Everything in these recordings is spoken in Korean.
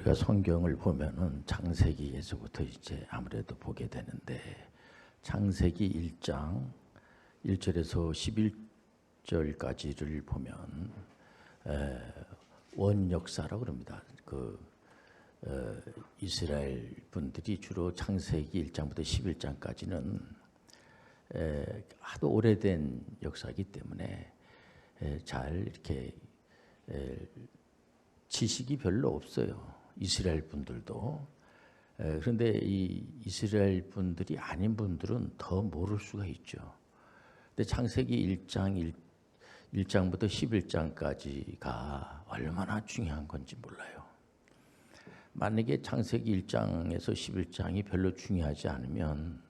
우리가 성경을 보면은 창세기에서부터 이제 아무래도 보게 되는데, 창세기 1장 1절에서 11절까지를 보면 원역사라고 그럽니다. 이스라엘 분들이 주로 창세기 1장부터 11장까지는 하도 오래된 역사이기 때문에 잘 이렇게 지식이 별로 없어요. 이스라엘 분들도. 그런데 이 이스라엘 분들이 아닌 분들은 더 모를 수가 있죠. 근데 창세기 1장부터 11장까지가 얼마나 중요한 건지 몰라요. 만약에 창세기 1장에서 11장이 별로 중요하지 않으면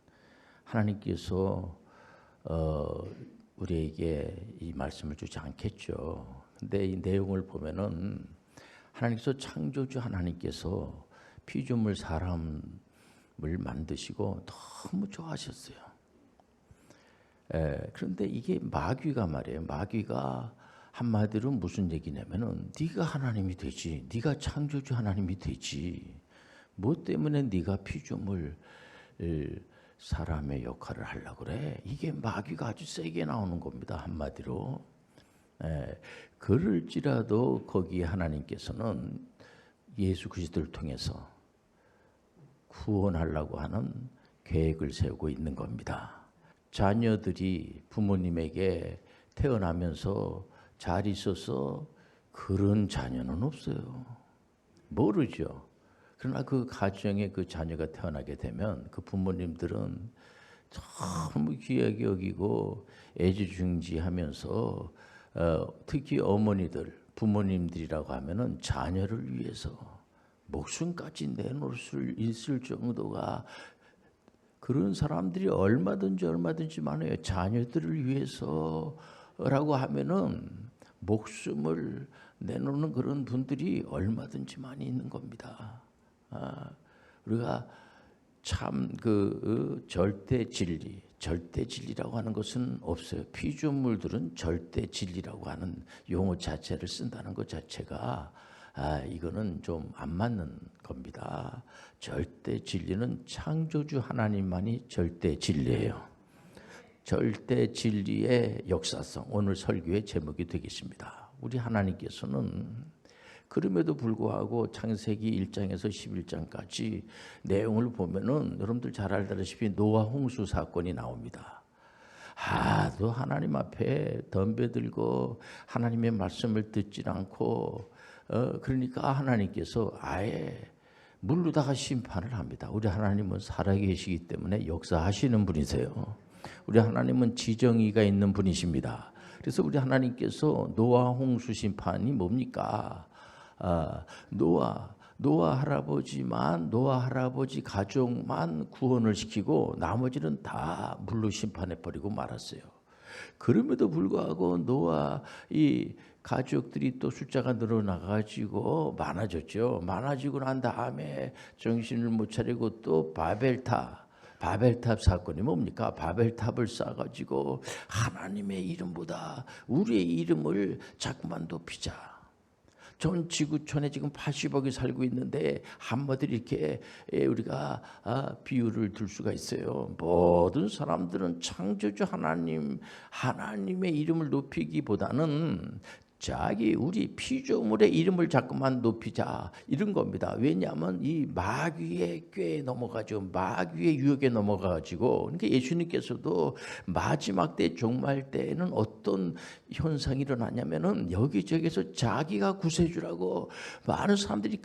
하나님께서 우리에게 이 말씀을 주지 않겠죠. 근데 이 내용을 보면은 하나님께서 창조주 하나님께서 피조물 사람을 만드시고 너무 좋아하셨어요. 그런데 이게 마귀가 말이에요. 마귀가 한마디로 무슨 얘기냐면은 네가 하나님이 되지, 네가 창조주 하나님이 되지, 뭐 때문에 네가 피조물 사람의 역할을 하려고 그래? 이게 마귀가 아주 세게 나오는 겁니다. 한마디로. 그럴지라도 거기에 하나님께서는 예수 그리스도를 통해서 구원하려고 하는 계획을 세우고 있는 겁니다. 자녀들이 부모님에게 태어나면서 잘 있어서 그런 자녀는 없어요. 모르죠. 그러나 그 가정에 그 자녀가 태어나게 되면 그 부모님들은 너무 귀하게 여기고 애지중지하면서 특히 어머니들, 부모님들이라고 하면은 자녀를 위해서 목숨까지 내놓을 수 있을 정도가, 그런 사람들이 얼마든지 많아요. 자녀들을 위해서라고 하면은 목숨을 내놓는 그런 분들이 얼마든지 많이 있는 겁니다. 우리가 참 절대 진리라고 하는 것은 없어요. 피조물들은 절대 진리라고 하는 용어 자체를 쓴다는 것 자체가 이거는 좀 안 맞는 겁니다. 절대 진리는 창조주 하나님만이 절대 진리예요. 절대 진리의 역사성, 오늘 설교의 제목이 되겠습니다. 우리 하나님께서는 그럼에도 불구하고 창세기 1장에서 11장까지 내용을 보면은 여러분들 잘 알다시피 노아 홍수 사건이 나옵니다. 또 하나님 앞에 덤벼들고 하나님의 말씀을 듣지 않고 그러니까 하나님께서 아예 물로다가 심판을 합니다. 우리 하나님은 살아계시기 때문에 역사하시는 분이세요. 우리 하나님은 지정의가 있는 분이십니다. 그래서 우리 하나님께서 노아 홍수 심판이 뭡니까? 노아 할아버지 가족만 구원을 시키고 나머지는 다 물로 심판해 버리고 말았어요. 그럼에도 불구하고 노아 이 가족들이 또 숫자가 늘어나가지고 많아졌죠. 많아지고 난 다음에 정신을 못 차리고 또 바벨탑 사건이 뭡니까? 바벨탑을 쌓아가지고 하나님의 이름보다 우리의 이름을 자꾸만 높이자. 전 지구촌에 지금 80억이 살고 있는데 한마디로 이렇게 우리가 비유를 들 수가 있어요. 모든 사람들은 창조주 하나님의 이름을 높이기보다는 우리 피조물의 이름을 자꾸만 높이자, 이런 겁니다. 왜냐하면 이 마귀의 꾀에 넘어가죠. 마귀의 유혹에 넘어가가지고. 그러니까 예수님께서도 마지막 때 종말 때에는 어떤 현상이 일어나냐면은 여기저기서 자기가 구세주라고 많은 사람들이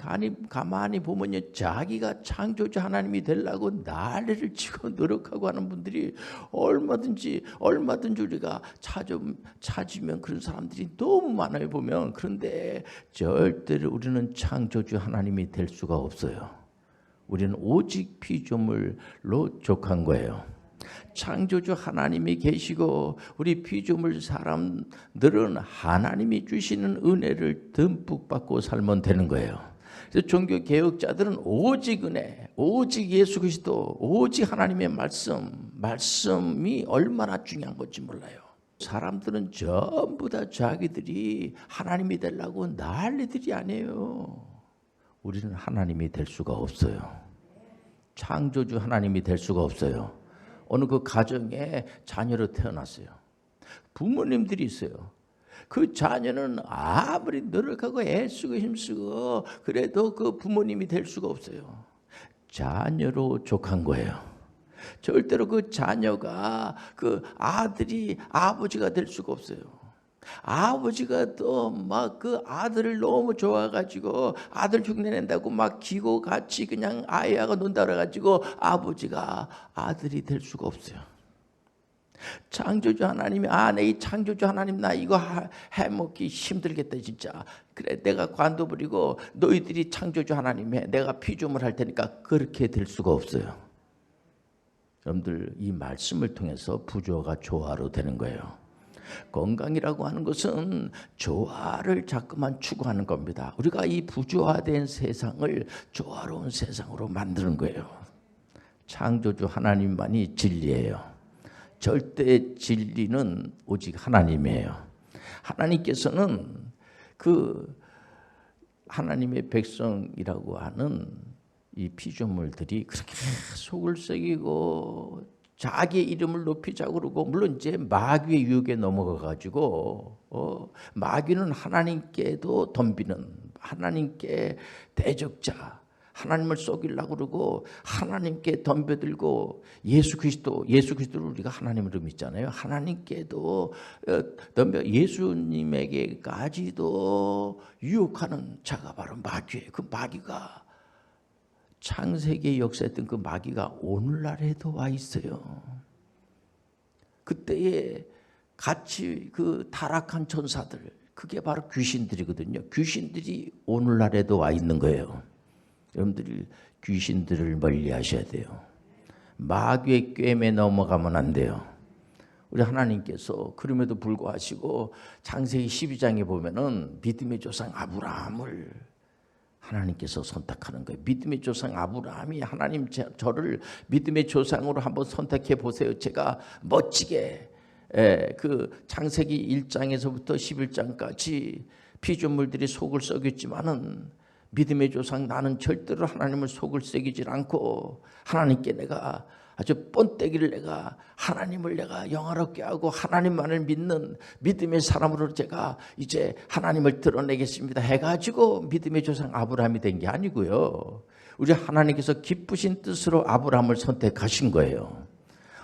가만히 보면요, 자기가 창조주 하나님이 되려고 난리를 치고 노력하고 하는 분들이 얼마든지 우리가 찾으면 그런 사람들이 너무 많아요, 보면. 그런데 절대로 우리는 창조주 하나님이 될 수가 없어요. 우리는 오직 피조물로 족한 거예요. 창조주 하나님이 계시고 우리 피조물 사람들은 하나님이 주시는 은혜를 듬뿍 받고 살면 되는 거예요. 그래서 종교 개혁자들은 오직 은혜, 오직 예수 그리스도, 오직 하나님의 말씀이 얼마나 중요한 건지 몰라요. 사람들은 전부 다 자기들이 하나님이 되려고 난리들이 아니에요. 우리는 하나님이 될 수가 없어요. 창조주 하나님이 될 수가 없어요. 어느 그 가정에 자녀로 태어났어요. 부모님들이 있어요. 그 자녀는 아무리 노력하고 애쓰고 힘쓰고 그래도 그 부모님이 될 수가 없어요. 자녀로 족한 거예요. 절대로 그 자녀가 그 아들이 아버지가 될 수가 없어요. 아버지가 또 막 그 아들을 너무 좋아가지고 아들 흉내낸다고 막 기고 같이 그냥 아이하고 논다 그래가지고 아버지가 아들이 될 수가 없어요. 창조주 하나님이 내 이 창조주 하나님 나 이거 해먹기 힘들겠다 진짜. 그래 내가 관둬버리고 너희들이 창조주 하나님 해. 내가 피조물 할 테니까 그렇게 될 수가 없어요. 여러분들 이 말씀을 통해서 부조화가 조화로 되는 거예요. 건강이라고 하는 것은 조화를 자꾸만 추구하는 겁니다. 우리가 이 부조화된 세상을 조화로운 세상으로 만드는 거예요. 창조주 하나님만이 진리예요. 절대 진리는 오직 하나님이에요. 하나님께서는 그 하나님의 백성이라고 하는 이 피조물들이 그렇게 속을 썩이고 자기의 이름을 높이자고 그러고, 물론 이제 마귀의 유혹에 넘어가 가지고 마귀는 하나님께도 덤비는, 하나님께 대적자, 하나님을 속이려고 그러고 하나님께 덤벼들고 예수 그리스도를 우리가 하나님으로 믿잖아요. 하나님께도 덤벼 예수님에게까지도 유혹하는 자가 바로 마귀예요. 그 마귀가 창세기의 역사했던 그 마귀가 오늘날에도 와 있어요. 그때에 같이 그 타락한 천사들, 그게 바로 귀신들이거든요. 귀신들이 오늘날에도 와 있는 거예요. 여러분들이 귀신들을 멀리 하셔야 돼요. 마귀의 꿰매 넘어가면 안 돼요. 우리 하나님께서 그럼에도 불구하고 창세기 12장에 보면은 믿음의 조상 아브라함을 하나님께서 선택하는 거예요. 믿음의 조상 아브라함이 하나님 저를 믿음의 조상으로 한번 선택해 보세요. 제가 멋지게 그 창세기 1장에서부터 11장까지 피조물들이 속을 썩였지만은 믿음의 조상 나는 절대로 하나님을 속을 썩이질 않고 하나님께 내가 아주 번떼기를 내가 하나님을 내가 영화롭게 하고 하나님만을 믿는 믿음의 사람으로 제가 이제 하나님을 드러내겠습니다 해가지고 믿음의 조상 아브라함이 된 게 아니고요. 우리 하나님께서 기쁘신 뜻으로 아브라함을 선택하신 거예요.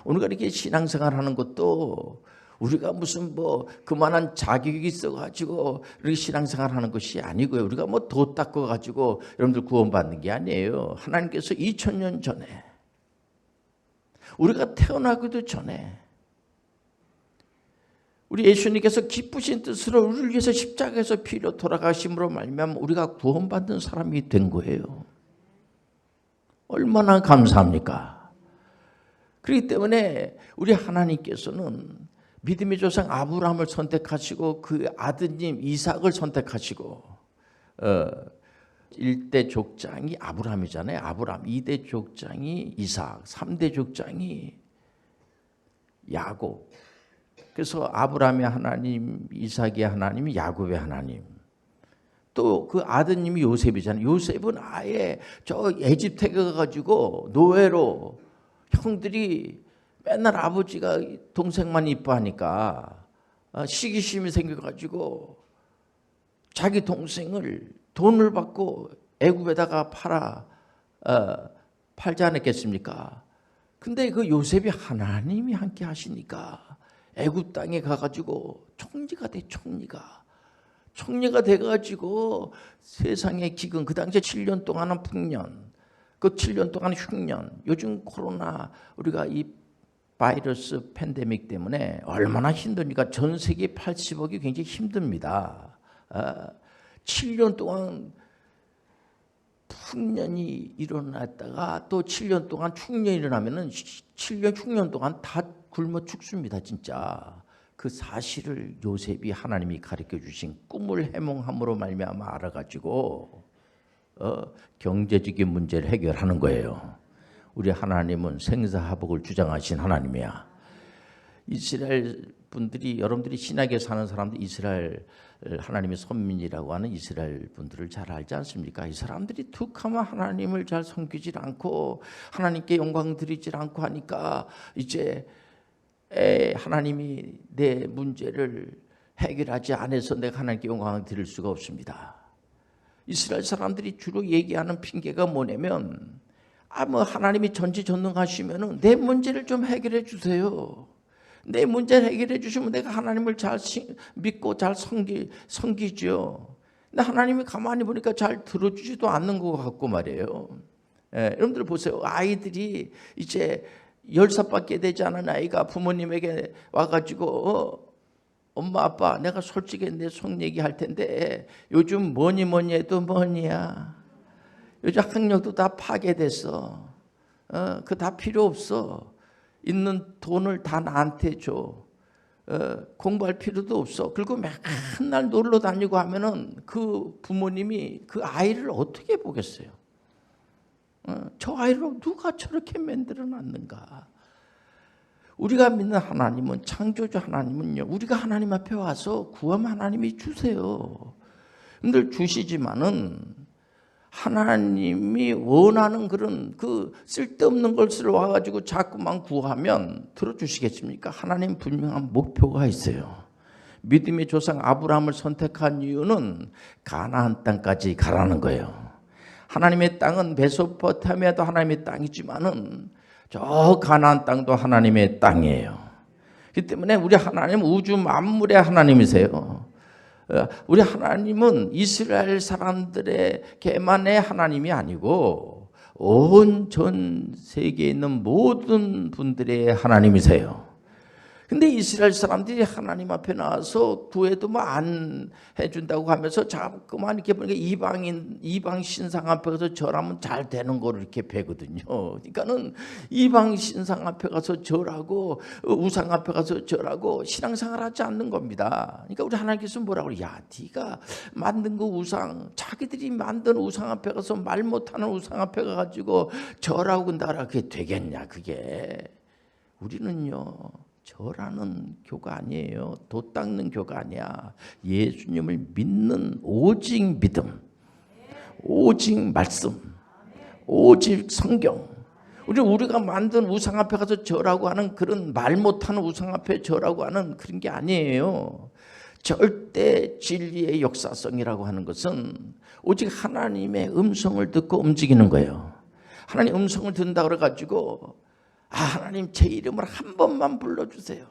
오늘 이렇게 신앙생활하는 것도 우리가 무슨 뭐 그만한 자격이 있어가지고 이렇게 신앙생활하는 것이 아니고요. 우리가 뭐 도 닦아가지고 여러분들 구원받는 게 아니에요. 하나님께서 2000년 전에 우리가 태어나기도 전에 우리 예수님께서 기쁘신 뜻으로 우리를 위해서 십자가에서 피로 돌아가심으로 말미암아 우리가 구원받는 사람이 된 거예요. 얼마나 감사합니까? 그렇기 때문에 우리 하나님께서는 믿음의 조상 아브라함을 선택하시고 그 아드님 이삭을 선택하시고 1대 족장이 아브라함이잖아요. 아브라함. 2대 족장이 이삭. 3대 족장이 야곱. 그래서 아브라함의 하나님, 이삭의 하나님, 야곱의 하나님. 또 그 아드님이 요셉이잖아요. 요셉은 아예 저 에집트에 가가지고 노예로 형들이 맨날 아버지가 동생만 이뻐하니까 시기심이 생겨가지고 자기 동생을 돈을 받고 애굽에다가 팔지 않았겠습니까? 근데 그 요셉이 하나님이 함께 하시니까 애굽 땅에 가가지고 총리가 돼. 총리가 돼가지고 세상의 기근, 그 당시에 7년 동안은 풍년, 그 7년 동안 흉년, 요즘 코로나 우리가 이 바이러스 팬데믹 때문에 얼마나 힘드니까 전 세계 80억이 굉장히 힘듭니다. 7년 동안 풍년이 일어났다가 또 7년 동안 충년이 일어나면은 7년 충년 동안 다 굶어 죽습니다. 진짜 그 사실을 요셉이 하나님이 가르쳐 주신 꿈을 해몽함으로 말미암아 알아가지고 경제적인 문제를 해결하는 거예요. 우리 하나님은 생사화복을 주장하신 하나님이야. 이스라엘 분들이, 여러분들이 신약에 사는 사람들, 이스라엘 하나님의 선민이라고 하는 이스라엘 분들을 잘 알지 않습니까? 이 사람들이 툭하면 하나님을 잘 섬기질 않고 하나님께 영광 드리질 않고 하니까 이제 하나님이 내 문제를 해결하지 않아서 내가 하나님께 영광을 드릴 수가 없습니다. 이스라엘 사람들이 주로 얘기하는 핑계가 뭐냐면 뭐 하나님이 전지전능하시면은 내 문제를 좀 해결해 주세요. 내 문제를 해결해 주시면 내가 하나님을 잘 믿고 잘 섬기죠. 근데 하나님이 가만히 보니까 잘 들어주지도 않는 것 같고 말이에요. 여러분들 보세요. 아이들이 이제 10살밖에 되지 않은 아이가 부모님에게 와가지고 엄마 아빠 내가 솔직히 내 속 얘기할 텐데 요즘 뭐니 해도 뭐니야. 요즘 학력도 다 파괴됐어. 그 다 필요 없어. 있는 돈을 다 나한테 줘. 공부할 필요도 없어. 그리고 맨날 놀러 다니고 하면은 그 부모님이 그 아이를 어떻게 보겠어요? 저 아이를 누가 저렇게 만들어 놨는가? 우리가 믿는 하나님은, 창조주 하나님은요, 우리가 하나님 앞에 와서 구하면 하나님이 주세요. 근데 주시지만은 하나님이 원하는 그런 그 쓸데없는 것을 와가지고 자꾸만 구하면 들어주시겠습니까? 하나님 분명한 목표가 있어요. 믿음의 조상 아브라함을 선택한 이유는 가나안 땅까지 가라는 거예요. 하나님의 땅은 메소포타미아도 하나님의 땅이지만은 저 가나안 땅도 하나님의 땅이에요. 그렇기 때문에 우리 하나님은 우주 만물의 하나님이세요. 우리 하나님은 이스라엘 사람들에게만의 하나님이 아니고 온 전 세계에 있는 모든 분들의 하나님이세요. 근데 이스라엘 사람들이 하나님 앞에 나와서 구해도 뭐 안 해준다고 하면서 자꾸만 이렇게 보니까 이방 신상 앞에 가서 절하면 잘 되는 거를 이렇게 배거든요. 그러니까는 이방 신상 앞에 가서 절하고 우상 앞에 가서 절하고 신앙생활 하지 않는 겁니다. 그러니까 우리 하나님께서 뭐라고 그래요? 야, 네가 만든 그 우상, 자기들이 만든 우상 앞에 가서 말 못하는 우상 앞에 가가지고 절하고 나라 그게 되겠냐? 그게 우리는요. 저라는 교가 아니에요. 도 닦는 교가 아니야. 예수님을 믿는 오직 믿음, 오직 말씀, 오직 성경. 우리가 만든 우상 앞에 가서 절하고 하는 그런 말 못하는 우상 앞에 절하고 하는 그런 게 아니에요. 절대 진리의 역사성이라고 하는 것은 오직 하나님의 음성을 듣고 움직이는 거예요. 하나님 음성을 듣는다 그래가지고 하나님 제 이름을 한 번만 불러주세요.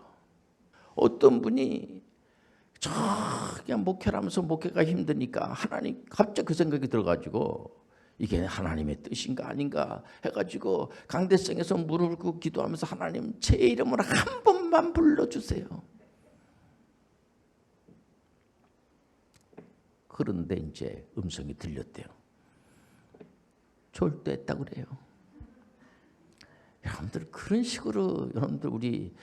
어떤 분이 그냥 목회를 하면서 목회가 힘드니까 하나님 갑자기 그 생각이 들어가지고 이게 하나님의 뜻인가 아닌가 해가지고 강대성에서 무릎을 꿇고 기도하면서 하나님 제 이름을 한 번만 불러주세요. 그런데 이제 음성이 들렸대요. 졸도했다고 그래요. 여러분들 그런 식으로 여러분들 우리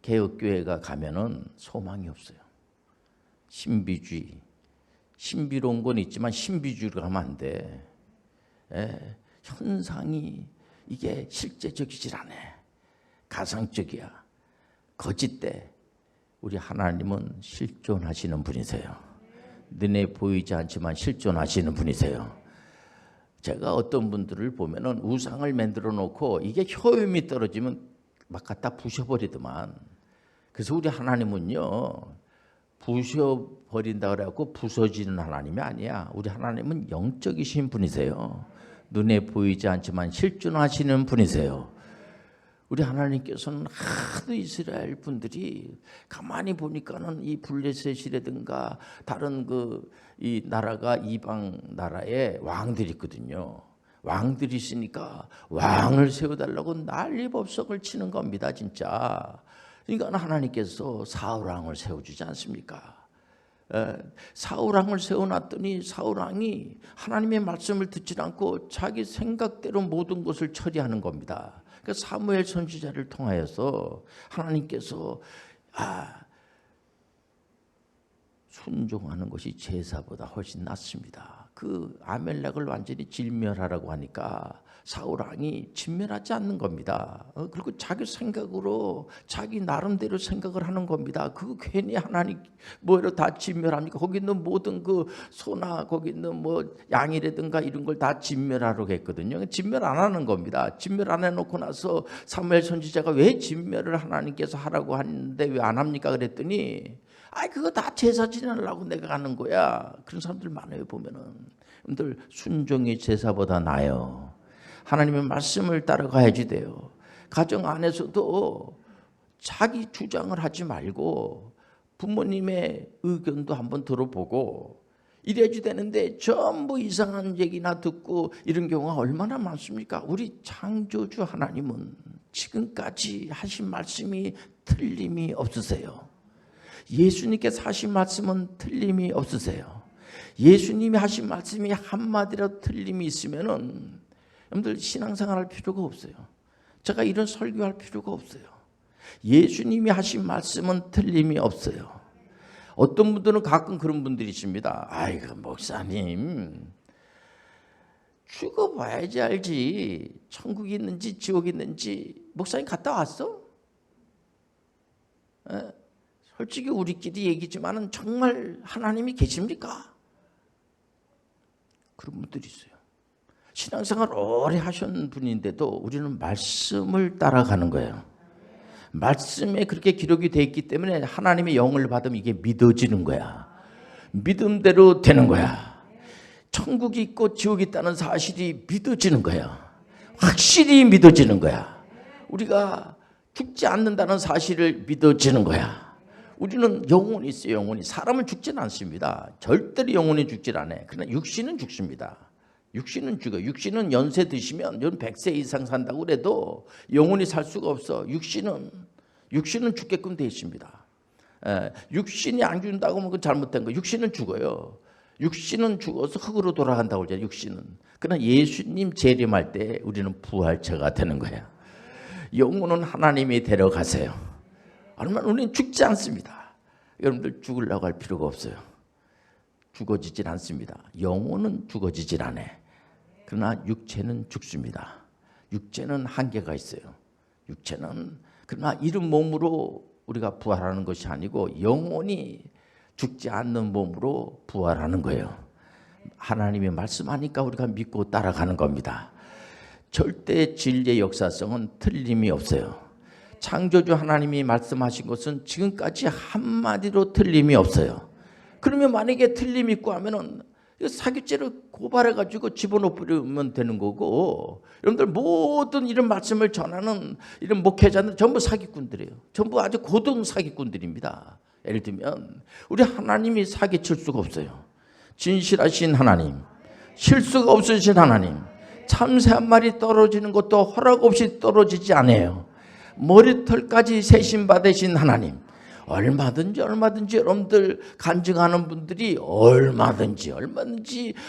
개혁교회가 가면은 소망이 없어요. 신비주의, 신비로운 건 있지만 신비주의로 가면 안 돼. 현상이 이게 실제적이질 않아. 가상적이야. 거짓돼. 우리 하나님은 실존하시는 분이세요. 눈에 보이지 않지만 실존하시는 분이세요. 제가 어떤 분들을 보면은 우상을 만들어 놓고 이게 효용이 떨어지면 막 갖다 부셔버리더만. 그래서 우리 하나님은요, 부셔버린다 그래갖고 부서지는 하나님이 아니야. 우리 하나님은 영적이신 분이세요. 눈에 보이지 않지만 실존하시는 분이세요. 우리 하나님께서는 하도 이스라엘 분들이 가만히 보니까는 이 블레셋이라든가 다른 이 나라가 이방 나라에 왕들이 있거든요. 왕들이 있으니까 왕을 세워달라고 난리법석을 치는 겁니다, 진짜. 그러니까 하나님께서 사울왕을 세워주지 않습니까? 사울왕을 세워놨더니 사울왕이 하나님의 말씀을 듣지 않고 자기 생각대로 모든 것을 처리하는 겁니다. 그러니까 사무엘 선지자를 통하여서 하나님께서 순종하는 것이 제사보다 훨씬 낫습니다. 그 아멜렉을 완전히 진멸하라고 하니까 사울 왕이 진멸하지 않는 겁니다. 그리고 자기 생각으로 자기 나름대로 생각을 하는 겁니다. 그거 괜히 하나님 뭐로 다 진멸합니까? 거기 있는 모든 그 소나 거기 있는 뭐 양이라든가 이런 걸 다 진멸하려고 했거든요. 진멸 안 하는 겁니다. 진멸 안 해놓고 나서 사무엘 선지자가 왜 진멸을 하나님께서 하라고 하는데 왜 안 합니까? 그랬더니 그거 다 제사 지내려고 내가 하는 거야. 그런 사람들 많아요. 보면은 여러분들 순종이 제사보다 나아요. 하나님의 말씀을 따라가야지 돼요. 가정 안에서도 자기 주장을 하지 말고 부모님의 의견도 한번 들어보고 이래야지 되는데 전부 이상한 얘기나 듣고 이런 경우가 얼마나 많습니까? 우리 창조주 하나님은 지금까지 하신 말씀이 틀림이 없으세요. 예수님께서 하신 말씀은 틀림이 없으세요. 예수님이 하신 말씀이 한마디라도 틀림이 있으면은 여러분들 신앙생활 할 필요가 없어요. 제가 이런 설교할 필요가 없어요. 예수님이 하신 말씀은 틀림이 없어요. 어떤 분들은 가끔 그런 분들이 있습니다. 아이고 목사님 죽어봐야지 알지 천국이 있는지 지옥이 있는지 목사님 갔다 왔어? 솔직히 우리끼리 얘기지만은 정말 하나님이 계십니까? 그런 분들이 있어요. 신앙생활 오래 하신 분인데도 우리는 말씀을 따라가는 거예요. 말씀에 그렇게 기록이 되어 있기 때문에 하나님의 영을 받으면 이게 믿어지는 거야. 믿음대로 되는 거야. 천국이 있고 지옥이 있다는 사실이 믿어지는 거야. 확실히 믿어지는 거야. 우리가 죽지 않는다는 사실을 믿어지는 거야. 우리는 영혼이 있어요. 영혼이. 사람은 죽지는 않습니다. 절대로 영혼이 죽질 않아요. 그러나 육신은 죽습니다. 육신은 죽어요. 육신은 연세 드시면 100세 이상 산다고 그래도 영혼이 살 수가 없어. 육신은 죽게끔 되어 있습니다. 육신이 안 죽는다고 하면 그건 잘못된 거예요. 육신은 죽어요. 육신은 죽어서 흙으로 돌아간다고 그러잖아요. 육신은. 그러나 예수님 재림할 때 우리는 부활체가 되는 거예요. 영혼은 하나님이 데려가세요. 얼마나 우리는 죽지 않습니다. 여러분들 죽으려고 할 필요가 없어요. 죽어지질 않습니다. 영혼은 죽어지질 않아요. 그러나 육체는 죽습니다. 육체는 한계가 있어요. 육체는 그러나 이런 몸으로 우리가 부활하는 것이 아니고 영혼이 죽지 않는 몸으로 부활하는 거예요. 하나님의 말씀하니까 우리가 믿고 따라가는 겁니다. 절대 진리의 역사성은 틀림이 없어요. 창조주 하나님이 말씀하신 것은 지금까지 한마디로 틀림이 없어요. 그러면 만약에 틀림이 있고 하면은 사기죄로 고발해가지고 집어넣으면 되는 거고, 여러분들 모든 이런 말씀을 전하는 이런 목회자들 전부 사기꾼들이에요. 전부 아주 고등 사기꾼들입니다. 예를 들면 우리 하나님이 사기칠 수가 없어요. 진실하신 하나님, 실수가 없으신 하나님, 참새 한 마리 떨어지는 것도 허락 없이 떨어지지 않아요. 머리털까지 세심받으신 하나님, 얼마든지 여러분들 간증하는 분들이 얼마든지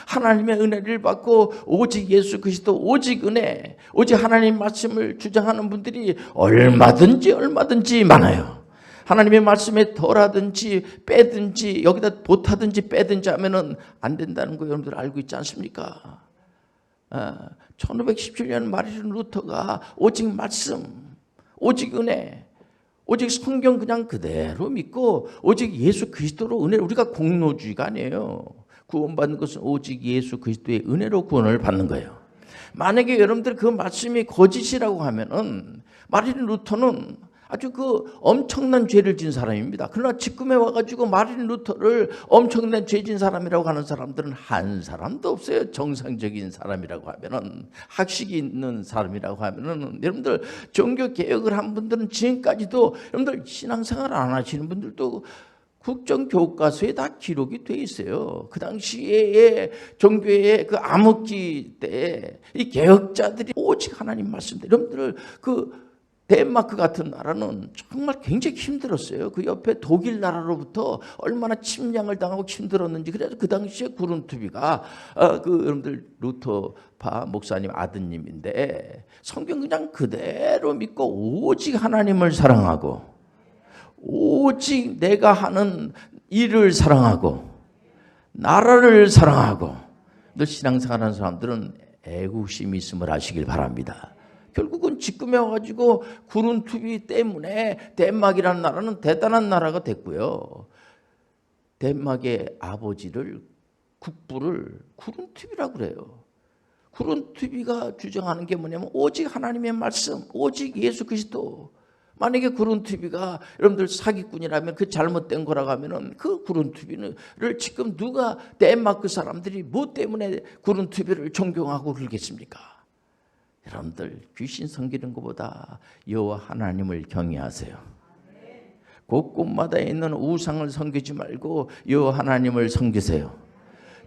하나님의 은혜를 받고 오직 예수 그리스도 오직 은혜 오직 하나님 말씀을 주장하는 분들이 얼마든지 많아요. 하나님의 말씀에 덜하든지 빼든지 여기다 보타든지 빼든지 하면은 안 된다는 거 여러분들 알고 있지 않습니까? 1517년 마르틴 루터가 오직 말씀 오직 은혜 오직 성경 그냥 그대로 믿고 오직 예수 그리스도로 은혜를, 우리가 공로주의가 아니에요. 구원받는 것은 오직 예수 그리스도의 은혜로 구원을 받는 거예요. 만약에 여러분들 그 말씀이 거짓이라고 하면은 마르틴 루터는 아주 그 엄청난 죄를 진 사람입니다. 그러나 지금에 와가지고 마르틴 루터를 엄청난 죄 진 사람이라고 하는 사람들은 한 사람도 없어요. 정상적인 사람이라고 하면은, 학식이 있는 사람이라고 하면은, 여러분들 종교 개혁을 한 분들은 지금까지도, 여러분들 신앙생활 안 하시는 분들도 국정교과서에 다 기록이 돼 있어요. 그 당시에 종교의 그 암흑기 때 이 개혁자들이 오직 하나님 말씀대로, 여러분들 그 덴마크 같은 나라는 정말 굉장히 힘들었어요. 그 옆에 독일 나라로부터 얼마나 침략을 당하고 힘들었는지. 그래서 그 당시에 구른투비가 여러분들 루터파 목사님 아드님인데 성경 그냥 그대로 믿고 오직 하나님을 사랑하고 오직 내가 하는 일을 사랑하고 나라를 사랑하고 늘 신앙생활하는 사람들은 애국심이 있음을 아시길 바랍니다. 결국은 지금에 와가지고 구른투비 때문에 덴마크라는 나라는 대단한 나라가 됐고요. 덴마크의 아버지를 국부를 구른투비라고 그래요. 구른투비가 주장하는 게 뭐냐면 오직 하나님의 말씀, 오직 예수 그리스도. 만약에 구른투비가 여러분들 사기꾼이라면 그 잘못된 거라고 하면은 그 구른투비를 지금 누가 덴마크 사람들이 뭐 때문에 구른투비를 존경하고 그러겠습니까? 여러분들 귀신 섬기는 것보다 여호와 하나님을 경외하세요. 곳곳마다 있는 우상을 섬기지 말고 여호와 하나님을 섬기세요.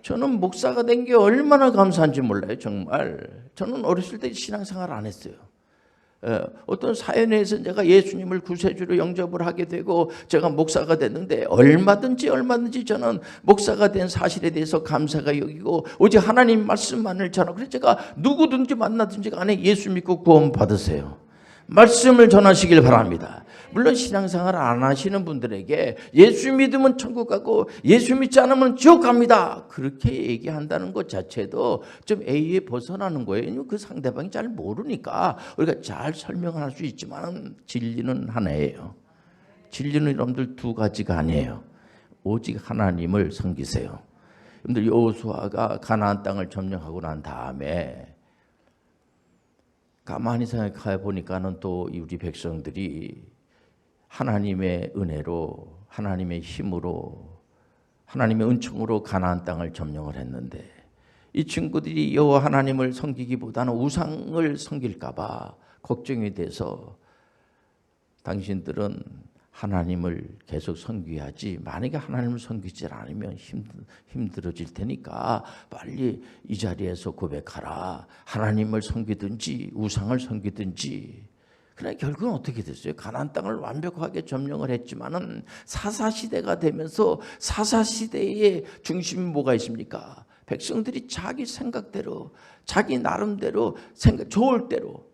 저는 목사가 된 게 얼마나 감사한지 몰라요. 정말 저는 어렸을 때 신앙생활 안 했어요. 어떤 사연에서 제가 예수님을 구세주로 영접을 하게 되고 제가 목사가 됐는데 얼마든지 저는 목사가 된 사실에 대해서 감사가 여기고 오직 하나님 말씀만을 전하고 그래서 제가 누구든지 만나든지 간에 예수 믿고 구원 받으세요. 말씀을 전하시길 바랍니다. 물론 신앙생활 안 하시는 분들에게 예수 믿으면 천국 가고 예수 믿지 않으면 지옥 갑니다. 그렇게 얘기한다는 것 자체도 좀 A에 벗어나는 거예요. 그 상대방이 잘 모르니까 우리가 잘 설명할 수 있지만 진리는 하나예요. 진리는 여러분들 두 가지가 아니에요. 오직 하나님을 섬기세요. 여러분들 여호수아가 가나안 땅을 점령하고 난 다음에 가만히 생각해 보니까는 또 우리 백성들이 하나님의 은혜로 하나님의 힘으로 하나님의 은총으로 가나안 땅을 점령을 했는데 이 친구들이 여호와 하나님을 섬기기보다는 우상을 섬길까 봐 걱정이 돼서 당신들은 하나님을 계속 섬겨야지 만약에 하나님을 섬기지 않으면 힘들어질 테니까 빨리 이 자리에서 고백하라. 하나님을 섬기든지 우상을 섬기든지. 그러나 결국은 어떻게 됐어요? 가나안 땅을 완벽하게 점령을 했지만은 사사시대가 되면서 사사시대의 중심이 뭐가 있습니까? 백성들이 자기 생각대로 자기 나름대로 좋을 대로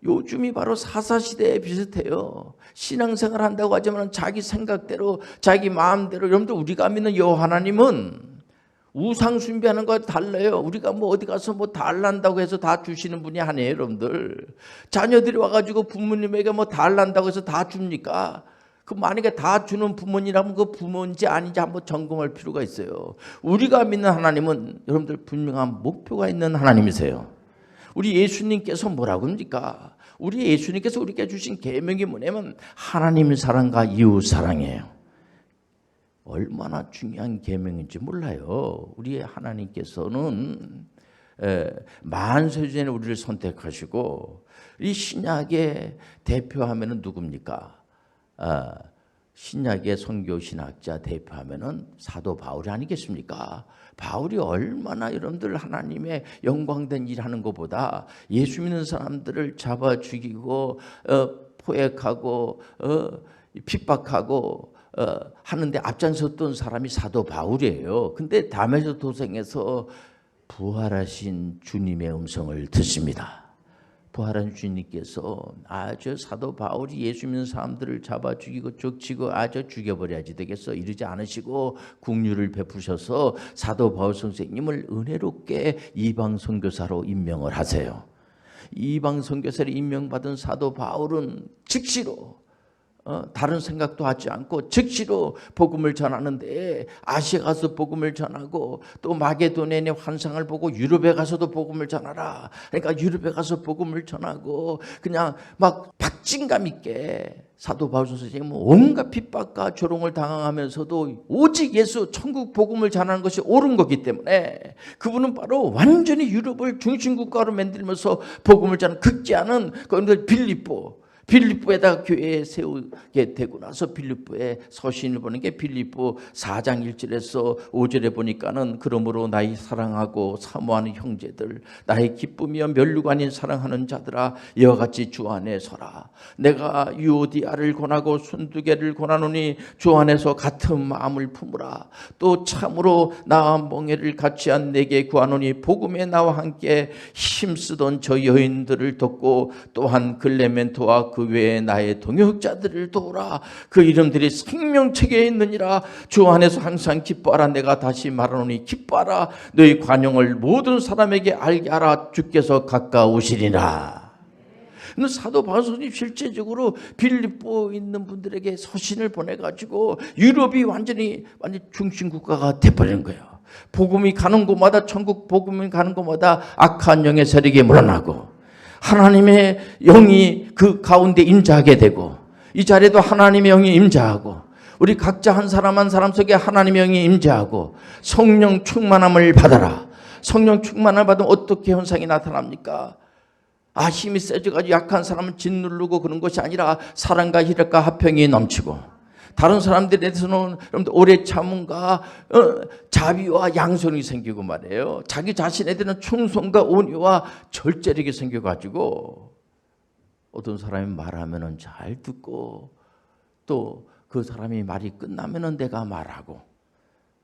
요즘이 바로 사사시대에 비슷해요. 신앙생활 한다고 하지만 자기 생각대로 자기 마음대로. 여러분들 우리가 믿는 여호와 하나님은 우상 숭배하는 거 달라요. 우리가 뭐 어디 가서 뭐 달란다고 해서 다 주시는 분이 아니에요. 여러분들 자녀들이 와가지고 부모님에게 뭐 달란다고 해서 다 줍니까? 그 만약에 다 주는 부모님이라면 그 부모인지 아닌지 한번 점검할 필요가 있어요. 우리가 믿는 하나님은 여러분들 분명한 목표가 있는 하나님이세요. 우리 예수님께서 뭐라고 합니까? 우리 예수님께서 우리에게 주신 계명이 뭐냐면 하나님의 사랑과 이웃 사랑이에요. 얼마나 중요한 계명인지 몰라요. 우리 하나님께서는 만세전에 우리를 선택하시고 이 신약의 대표하면은 누굽니까? 신약의 선교 신학자 대표하면은 사도 바울이 아니겠습니까? 바울이 얼마나 여러분들 하나님의 영광된 일하는 것보다 예수 믿는 사람들을 잡아 죽이고 포획하고 핍박하고 하는데 앞장섰던 사람이 사도 바울이에요. 근데 다메섹 도성에서 부활하신 주님의 음성을 듣습니다. 부활한 주님께서 저 사도 바울이 예수 믿는 사람들을 잡아 죽이고 족치고 저 죽여버려야지 되겠어 이러지 않으시고 긍휼을 베푸셔서 사도 바울 선생님을 은혜롭게 이방 선교사로 임명을 하세요. 이방 선교사로 임명받은 사도 바울은 즉시로 다른 생각도 하지 않고 즉시로 복음을 전하는데 아시아 가서 복음을 전하고 또 마게도니아의 환상을 보고 유럽에 가서도 복음을 전하라. 그러니까 유럽에 가서 복음을 전하고 그냥 막 박진감 있게 사도 바울 선생님은 온갖 핍박과 조롱을 당하면서도 오직 예수 천국 복음을 전하는 것이 옳은 거기 때문에 그분은 바로 완전히 유럽을 중심국가로 만들면서 복음을 전하는 극지하는 그런데 빌립보에다가 교회에 세우게 되고 나서 빌립보에 서신을 보는 게 빌립보 4장 1절에서 5절에 보니까는 그러므로 나의 사랑하고 사모하는 형제들 나의 기쁨이여 면류관인 사랑하는 자들아 이와 같이 주 안에 서라. 내가 유오디아를 권하고 순두개를 권하노니 주 안에서 같은 마음을 품으라. 또 참으로 나와 멍에를 같이 한 내게 구하노니 복음에 나와 함께 힘쓰던 저 여인들을 돕고 또한 글레멘토와 그 외에 나의 동역자들을 도우라. 그 이름들이 생명책에 있느니라. 주 안에서 항상 기뻐하라. 내가 다시 말하노니 기뻐하라. 너희 관용을 모든 사람에게 알게 하라. 주께서 가까우시리라. 사도 바울이 실제적으로 빌립보 있는 분들에게 서신을 보내가지고 유럽이 완전히 중심 국가가 돼버리는 거예요. 복음이 가는 곳마다, 천국 복음이 가는 곳마다 악한 영의 세력이 물러나고 하나님의 영이 그 가운데 임재하게 되고, 이 자리에도 하나님의 영이 임재하고, 우리 각자 한 사람 한 사람 속에 하나님의 영이 임재하고 성령 충만함을 받아라. 성령 충만함을 받으면 어떻게 현상이 나타납니까? 힘이 세져가지고 약한 사람은 짓누르고 그런 것이 아니라 사랑과 희락과 화평이 넘치고, 다른 사람들에 대해서는 여러분들 오래 참음과 자비와 양선이 생기고 말이에요. 자기 자신에 대한 충성과 온유와 절제력이 생겨가지고 어떤 사람이 말하면은 잘 듣고, 또 그 사람이 말이 끝나면은 내가 말하고,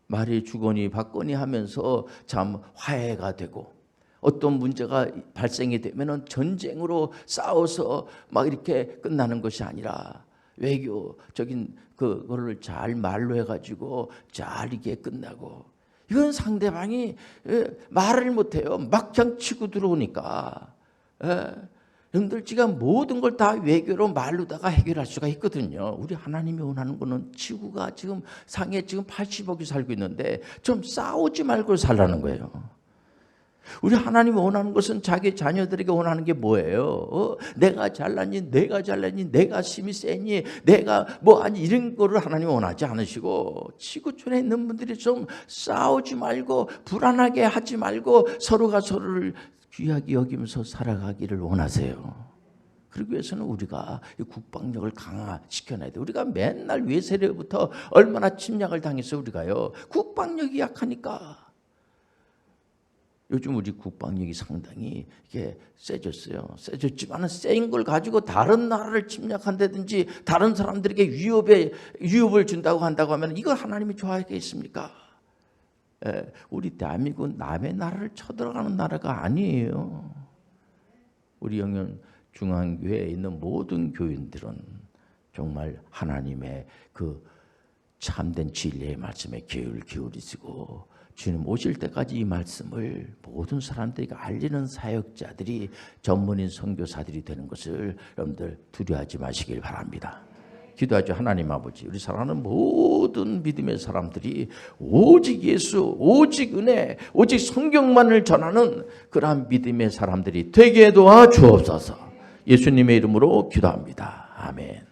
말이 주거니 받거니 하면서 참 화해가 되고, 어떤 문제가 발생이 되면은 전쟁으로 싸워서 막 이렇게 끝나는 것이 아니라 외교적인 그거를 잘 말로 해가지고 잘 이게 끝나고, 이건 상대방이 말을 못해요. 막장 치고 들어오니까. 여러분들 지금 모든 걸 다 외교로 말로다가 해결할 수가 있거든요. 우리 하나님이 원하는 거는 지구가 지금 상해 지금 80억이 살고 있는데 좀 싸우지 말고 살라는 거예요. 우리 하나님이 원하는 것은 자기 자녀들에게 원하는 게 뭐예요? 내가 잘났니? 내가 잘났니? 내가 힘이 세니? 내가 아니 이런 거를 하나님이 원하지 않으시고, 지구촌에 있는 분들이 좀 싸우지 말고 불안하게 하지 말고 서로가 서로를 귀하게 여기면서 살아가기를 원하세요. 그러기 위해서는 우리가 이 국방력을 강화시켜놔야 돼요. 우리가 맨날 외세력부터 얼마나 침략을 당해서 우리가요. 국방력이 약하니까. 요즘 우리 국방력이 상당히 이게 세졌어요. 세졌지만 세인 걸 가지고 다른 나라를 침략한다든지 다른 사람들에게 위협을 준다고 한다고 하면 이걸 하나님이 좋아하겠습니까? 우리 대한민국은 남의 나라를 쳐들어가는 나라가 아니에요. 우리 영현 중앙교회에 있는 모든 교인들은 정말 하나님의 그 참된 진리의 말씀에 귀를 기울이시고, 주님 오실 때까지 이 말씀을 모든 사람들에게 알리는 사역자들이, 전문인 선교사들이 되는 것을 여러분들 두려워하지 마시길 바랍니다. 기도하죠. 하나님 아버지, 우리 사랑하는 모든 믿음의 사람들이 오직 예수, 오직 은혜, 오직 성경만을 전하는 그러한 믿음의 사람들이 되게 도와주옵소서. 예수님의 이름으로 기도합니다. 아멘.